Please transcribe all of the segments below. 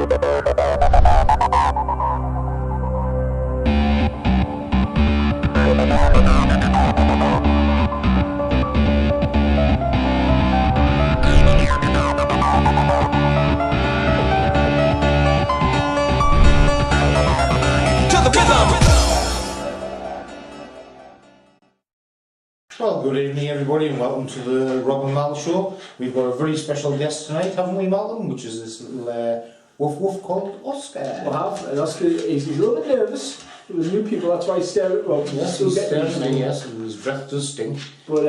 Well, good evening everybody and welcome to the Rob and Mal show. We've got a very special guest tonight, haven't we, Malcolm? Which is this little woof woof called Oscar. We have, and Oscar he's a little bit nervous with new people, that's why he's staring at Rob. Yes, he's staring at me, yes, and his breath does stink. But,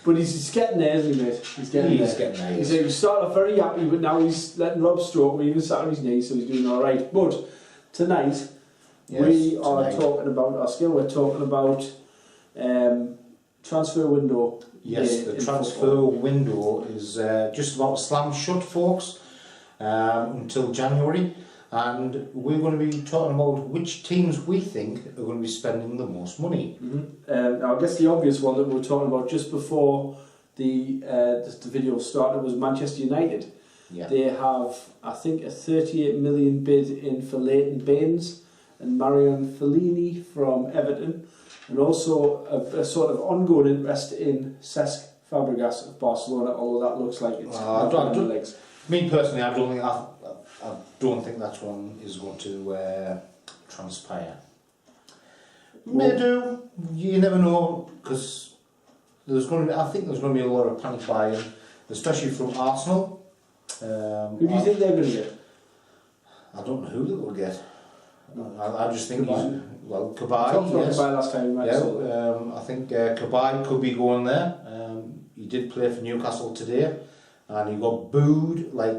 but he's getting there, isn't he, mate? He's getting there. He started off very happy, but now he's letting Rob stroke him, even sat on his knee, so he's doing alright. But tonight, we are talking about Oscar, we're talking about transfer window. Yes, the transfer window is just about slammed shut, folks, until January, and we're going to be talking about which teams we think are going to be spending the most money. Now, I guess the obvious one that we were talking about just before the video started was Manchester United. Yeah. They have, I think, a 38 million bid in for Leighton Baines and Marion Fellini from Everton, and also a sort of ongoing interest in Cesc Fabregas of Barcelona, although that looks like it's legs. Me personally, I don't think that one is going to transpire. May do, you never know, because I think there's going to be a lot of panic buying, especially from Arsenal. Who do you think they're going to get? I don't know who they will get. I just think Cabaye. Cabaye. Talked about Cabaye last time. I think Cabaye could be going there. He did play for Newcastle today, and he got booed like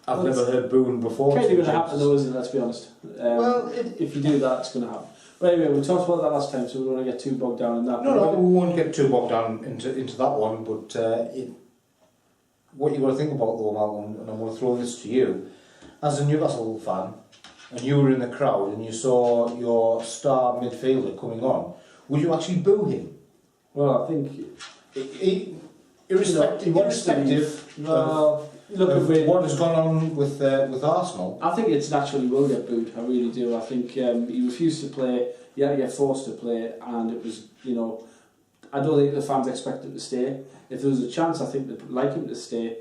I've never heard booing before. Kind of going to happen though, isn't it? Let's be honest. If you do that, it's going to happen. But anyway, we talked about that last time, so we don't want to get too bogged down in that. No, we won't get too bogged down into that one. But what you've got to think about though, Malcolm, and I'm going to throw this to you, as a Newcastle fan, and you were in the crowd and you saw your star midfielder coming on, would you actually boo him? Well, I think irrespective of what has gone on with Arsenal. I think it's naturally will get booed. I really do. I think he refused to play. He had to get forced to play, and it was, I don't think the fans expect him to stay. If there was a chance, I think they'd like him to stay.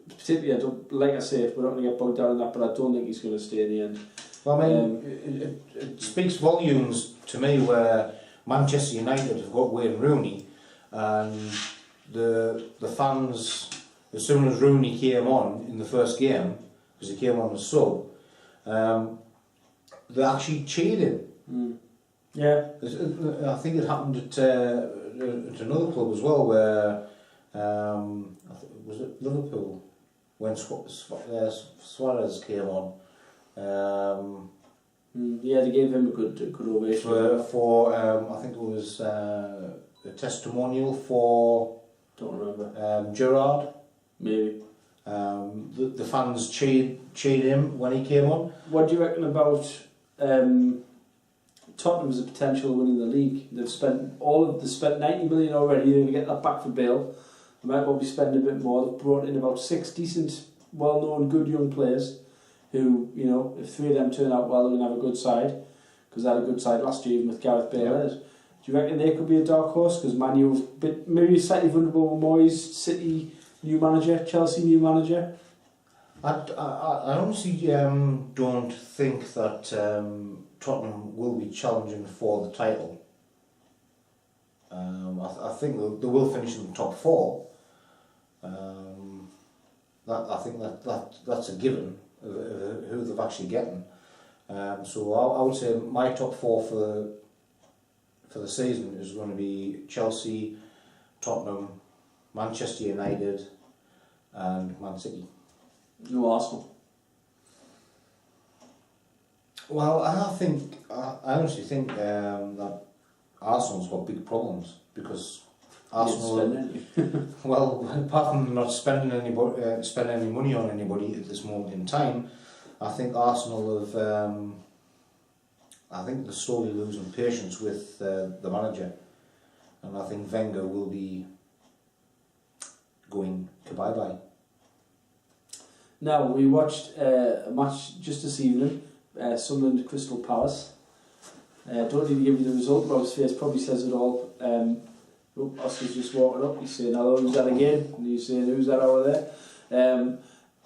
Particularly, like I say, we're not going to get bogged down in that, but I don't think he's going to stay in the end. Well, I mean, it speaks volumes to me where Manchester United have got Wayne Rooney, and the fans, as soon as Rooney came on in the first game, because he came on as sub, they actually cheered him. Yeah. I think it happened at another club as well, where was it Liverpool, when Suarez came on. Yeah, they gave him a good ovation. For I think it was a testimonial for, don't remember, Gerrard. Maybe. The fans cheered him when he came on. What do you reckon about Tottenham's potential of winning the league? They've spent 90 million already. They're going to get that back for Bale. They might well be spending a bit more. They've brought in about 6 decent, well-known, good young players who, if 3 of them turn out well, they're going to have a good side, because they had a good side last year even with Gareth Bale. Do you reckon they could be a dark horse? Because Man U have maybe slightly vulnerable with Moyes, City new manager, Chelsea new manager. I honestly don't think that Tottenham will be challenging for the title. I think they will finish in the top 4. I think that's a given of who they've actually gotten. So I would say my top 4 for the season is going to be Chelsea, Tottenham, Manchester United, and Man City. No Arsenal. Well, I honestly think that Arsenal's got big problems, because Arsenal, well, apart from not spending any money on anybody at this moment in time, I think Arsenal have, I think they're slowly losing patience with the manager, and I think Wenger will be going bye-bye. Now, we watched a match just this evening, Sunderland Crystal Palace. Don't need to give you the result, Rob's face probably says it all. Oscar's just walking up, he's saying, hello, who's that again? And he's saying, who's that over there?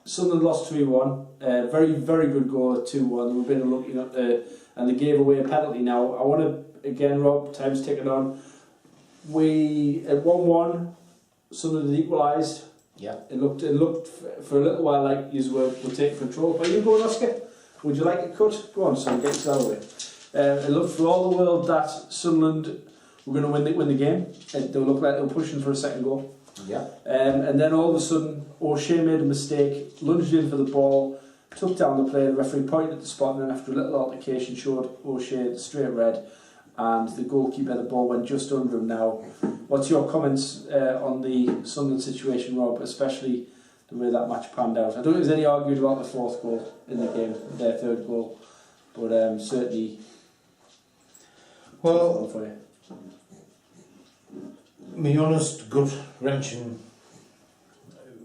Sunderland lost 3-1. Very, very good goal at 2-1. They were been looking at and they gave away a penalty. Now, I want to, again, Rob, time's ticking on. We, at 1-1, Sunderland equalised. Yeah. It looked for a little while like you were taking control. Are you going, Oscar? Would you like a cut? Go on, son, get yourself away. It looked for all the world that Sunderland were going to win the game. They looked like they were pushing for a second goal. Yeah. And then all of a sudden, O'Shea made a mistake, lunged in for the ball, took down the player, the referee pointed at the spot, and then after a little altercation showed O'Shea the straight red, and the goalkeeper, the ball went just under him. Now, what's your comments on the Sunderland situation, Rob, especially the way that match panned out? I don't think there's any argument about the fourth goal in the game, their third goal, but certainly... Well, to be honest, gut-wrenching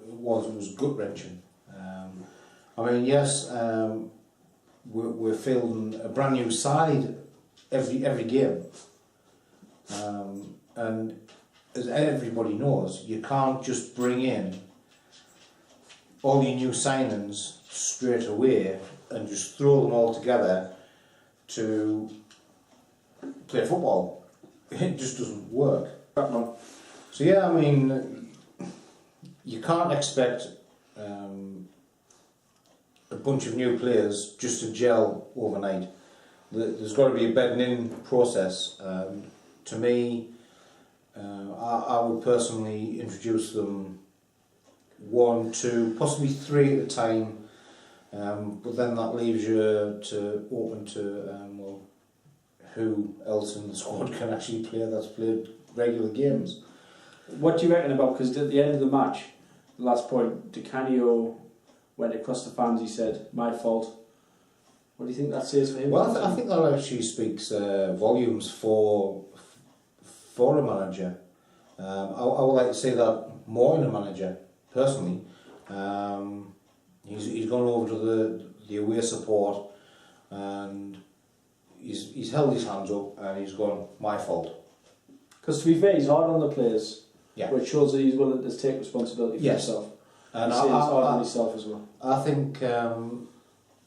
was gut-wrenching. I mean, yes, we're fielding a brand new side every game, and as everybody knows, you can't just bring in all your new signings straight away and just throw them all together to play football. It just doesn't work. So yeah, I mean, you can't expect a bunch of new players just to gel overnight. There's got to be a bedding in process. To me, I would personally introduce them 1, 2, possibly 3 at a time, but then that leaves you open to well, who else in the squad can actually play that's played regular games. What do you reckon about, because at the end of the match, the last point, Di Canio went across the fans, he said, my fault. What do you think that says for him? Well, I think that actually speaks volumes for a manager. I would like to say that more in a manager, personally. He's gone over to the away support and he's held his hands up and he's gone, my fault. Because to be fair, he's hard on the players, yeah. Which shows that he's willing to take responsibility for himself. And he's hard on himself as well. I think a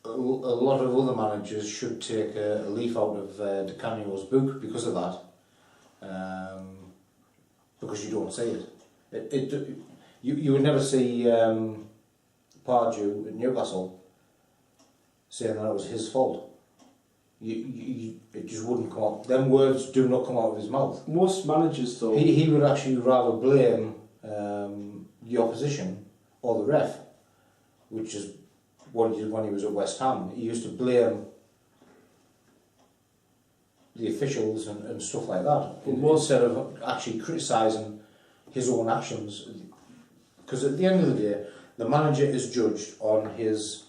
lot of other managers should take a leaf out of Di Canio's book because of that. Because you don't see it. You would never see Pardew in Newcastle saying that it was his fault. It just wouldn't come out. Them words do not come out of his mouth. Most managers, though, he would actually rather blame the opposition or the ref, which is what he did when he was at West Ham. He used to blame the officials and stuff like that, instead of actually criticising his own actions. Because at the end of the day, the manager is judged on his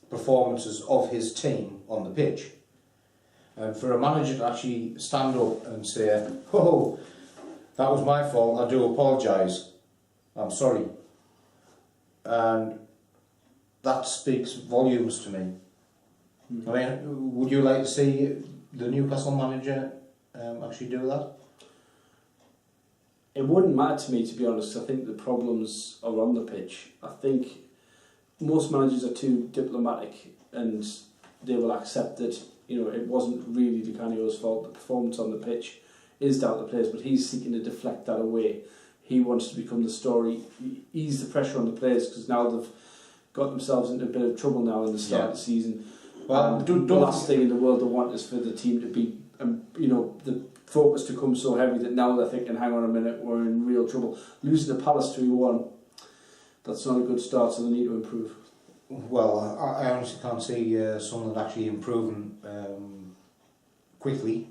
performances of his team on the pitch. And for a manager to actually stand up and say, oh, that was my fault, I do apologise, I'm sorry. And that speaks volumes to me. I mean, would you like to see the Newcastle manager actually do that? It wouldn't matter to me, to be honest. I think the problems are on the pitch. I think most managers are too diplomatic and they will accept that, you know, it wasn't really Di Canio's fault. The performance on the pitch is down to the players, but he's seeking to deflect that away. He wants to become the story, ease the pressure on the players, because now they've got themselves into a bit of trouble now in the start of the season. Well, the last thing in the world they want is for the team to be, you know, the focus to come so heavy that now they're thinking, hang on a minute, we're in real trouble. Losing to Palace 3-1, that's not a good start, so they need to improve. Well, I honestly can't see Sunderland actually improving quickly.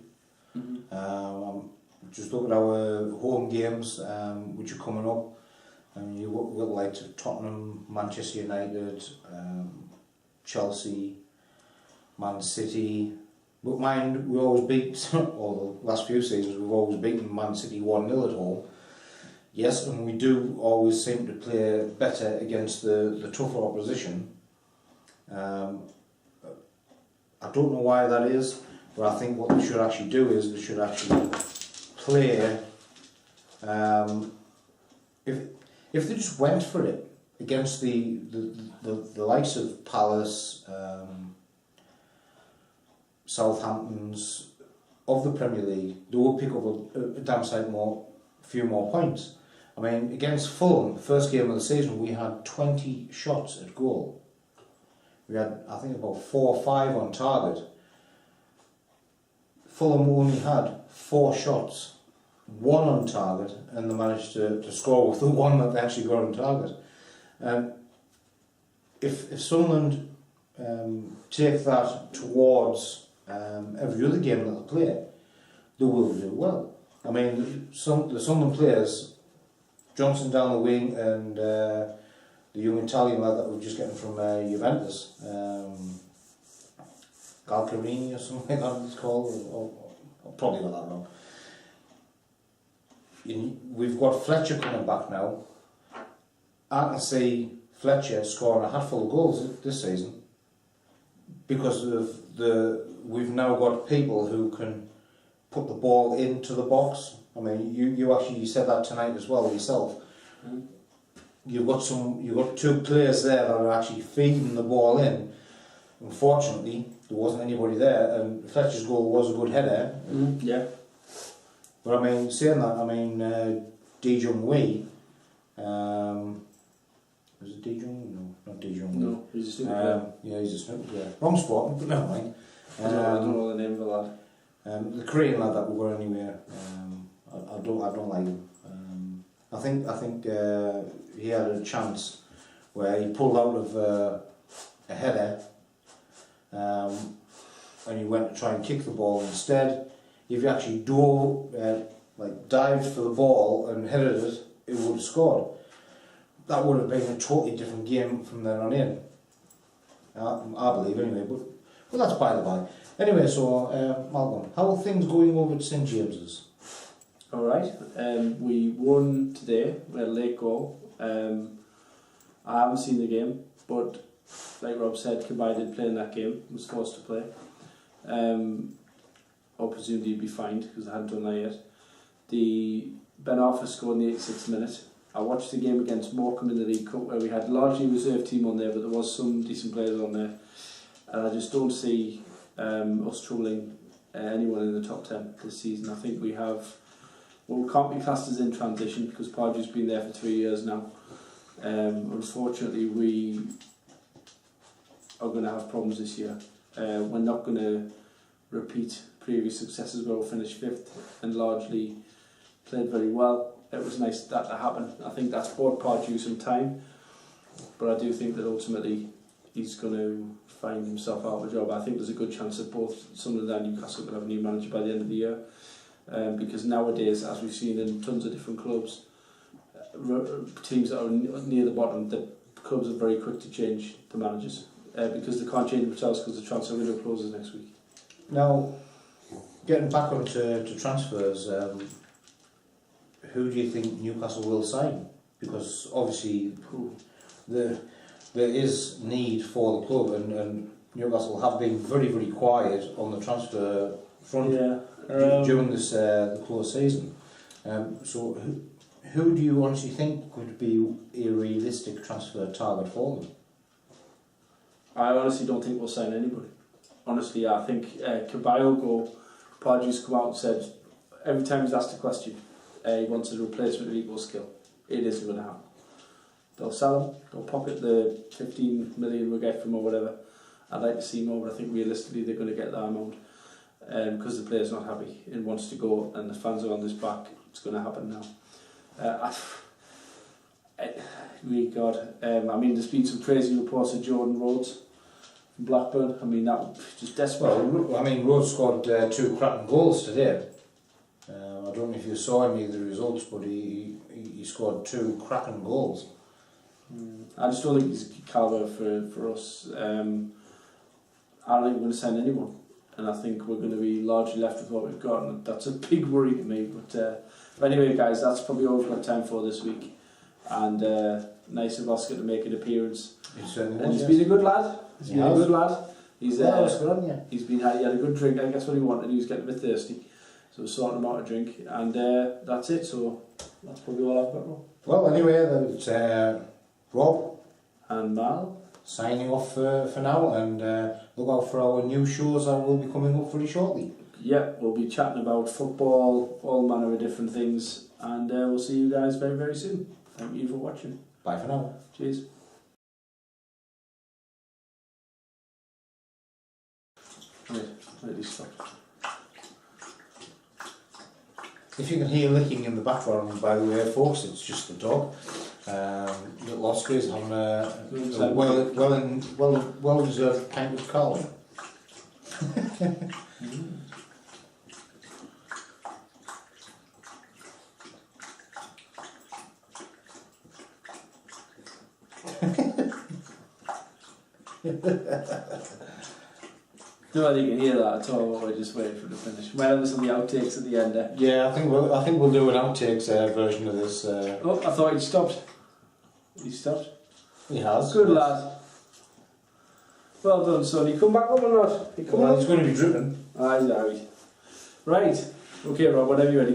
I'm just looking at our home games, which are coming up. You look like Tottenham, Manchester United, Chelsea, Man City. But mind, we always beat, or the last few seasons, we've always beaten Man City 1-0 at home. Yes, and we do always seem to play better against the tougher opposition. I don't know why that is, but I think what they should actually do is they should actually play. If they just went for it against the likes of Palace, Southampton's of the Premier League, they will pick up a damn sight few more points. I mean, against Fulham, first game of the season, we had 20 shots at goal. We had, I think, about 4 or 5 on target. Fulham only had 4 shots, 1 on target, and they managed to score with the 1 that they actually got on target. If Sunderland take that towards every other game that they play, they will do well. I mean, the Sunderland players, Johnson down the wing and the young Italian lad that we're just getting from Juventus, Galcarini or something like that it's called, or probably got that wrong. We've got Fletcher coming back now. I can see Fletcher scoring a hatful of goals this season because of we've now got people who can put the ball into the box. I mean, you actually said that tonight as well yourself. Mm. You've got 2 players there that are actually feeding the ball in. Unfortunately, there wasn't anybody there, and Fletcher's goal was a good header. Mm. Yeah. But I mean, saying that, I mean, Dejong Wee. Was it Dejong? No, not Dejong Wee. No, he's a snooker player. Yeah, he's a snooker player. Wrong spot, but never mind. I don't know the name of the lad. The Korean lad that we were anywhere. I don't like him. I think he had a chance where he pulled out of a header, and he went to try and kick the ball instead. If he actually dived for the ball and headed it, it would have scored. That would have been a totally different game from then on in. I believe anyway, but that's by the by. Anyway, so Malcolm, how are things going over at St James's? Alright, we won today, we had a late goal. I haven't seen the game, but like Rob said, Cabai did play in that game, was forced to play. Or presumably he'd be fined because I hadn't done that yet. Ben Arthur scored in the 86th minute. I watched the game against Morecambe in the League Cup where we had largely a reserve team on there, but there was some decent players on there. And I just don't see us troubling anyone in the top 10 this season. I think we have what we can't be classed as in transition because Pardew's been there for 3 years now. Unfortunately, we are going to have problems this year. We're not going to repeat previous successes where we'll finish 5th and largely played very well. It was nice that to happen. I think that's bought Pardew some time, but I do think that ultimately he's going to find himself out of a job. I think there's a good chance that both Sunderland and Newcastle will have a new manager by the end of the year, because nowadays, as we've seen in tons of different clubs, teams that are near the bottom, the clubs are very quick to change the managers because they can't change themselves because the transfer window closes next week. Now, getting back onto transfers, who do you think Newcastle will sign? Because obviously there is need for the club, and Newcastle have been very, very quiet on the transfer front during this the close season. So who do you honestly think could be a realistic transfer target for them? I honestly don't think we'll sign anybody. Honestly, I think Cabai will go. Pardew's come out and said every time he's asked a question, he wants a replacement with equal skill. It isn't going to happen. They'll sell him, they'll pocket the 15 million we'll get from him or whatever. I'd like to see more, but I think realistically they're going to get that amount because the player's not happy and wants to go and the fans are on this back. It's going to happen now. I mean, there's been some crazy reports of Jordan Rhodes from Blackburn. I mean, that was just desperate. Well, I mean, Rhodes scored 2 cracking goals today. I don't know if you saw any of the results, but he scored 2 cracking goals. I just don't think he's a calibre for us. I don't think we're going to sign anyone, and I think we're going to be largely left with what we've got, and that's a big worry to me. But But anyway, guys, that's probably all we've got time for this week. And nice of Oscar to make an appearance. And he's been a good lad. He's been a good lad. He's he had a good drink. I guess what he wanted. He was getting a bit thirsty, so we're sorting him out a drink. And that's it. So that's probably all I've got. Well, anyway, that's Rob and Mal signing off for now, and look out for our new shows that will be coming up very shortly. Yeah, we'll be chatting about football, all manner of different things, and we'll see you guys very, very soon. Thank you for watching. Bye for now. Cheers. Right, stop. If you can hear licking in the background, by the way, folks, it's just the dog. Little Oscar is having a well-deserved kind of calm. No, you can hear that at all. We're just waiting for it to finish. Might have this on the outtakes at the end. Yeah, I think we'll do an outtakes version of this. Oh, I thought he'd stopped. He stopped. He has. Good lad. Well done, son. You come back up or not? He's going to be dripping. Aye, aye. Right. Okay, Rob. Whenever you're ready.